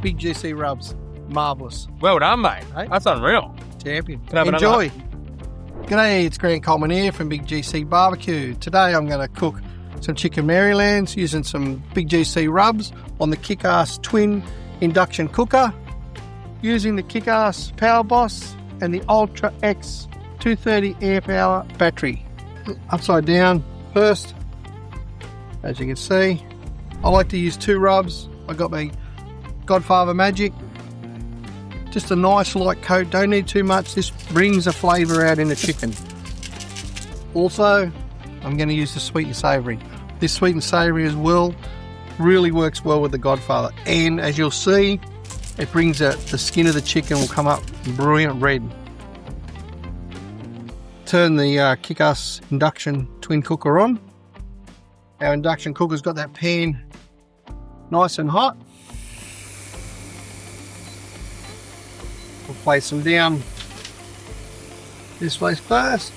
big GC rubs. Marvellous. Well done, mate. Hey? That's unreal. Champion. Can I have Enjoy. G'day, it's Grant Coleman here from Big GC Barbecue. Today I'm going to cook some chicken Marylands using some big GC rubs on the KickAss twin induction cooker using the KickAss Power Boss and the Ultra X 230 air power battery. Upside down first, as you can see. I like to use 2 rubs. I got my Godfather Magic. Just a nice light coat, don't need too much. This brings the flavour out in the chicken. Also, I'm going to use the sweet and savoury. This sweet and savoury as well really works well with the Godfather. And as you'll see, it brings the skin of the chicken will come up brilliant red. Turn the KickAss induction twin cooker on. Our induction cooker's got that pan nice and hot. We'll place them down this way first.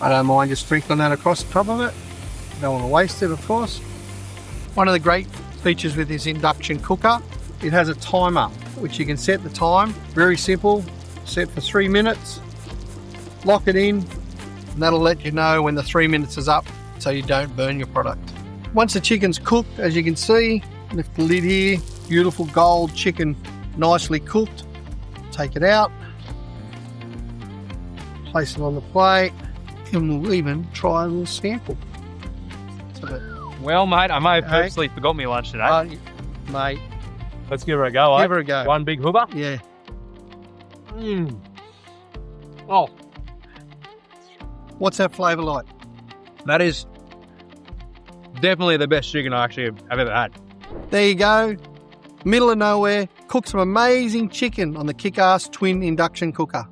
I don't mind just sprinkling that across the top of it. Don't want to waste it, of course. One of the great features with this induction cooker, it has a timer, which you can set the time. Very simple, set for 3 minutes. Lock it in, and that'll let you know when the 3 minutes is up so you don't burn your product. Once the chicken's cooked, as you can see, lift the lid here, beautiful gold chicken, nicely cooked. Take it out, place it on the plate, and we'll even try a little sample. Well, mate, I may have purposely forgot my lunch today. Mate, Let's give her a go, give her a go. One big hoover. Yeah. Oh, What's that flavour like? that is definitely the best chicken I actually have ever had. There you go. Middle of nowhere. Cook some amazing chicken on the KickAss twin induction cooker.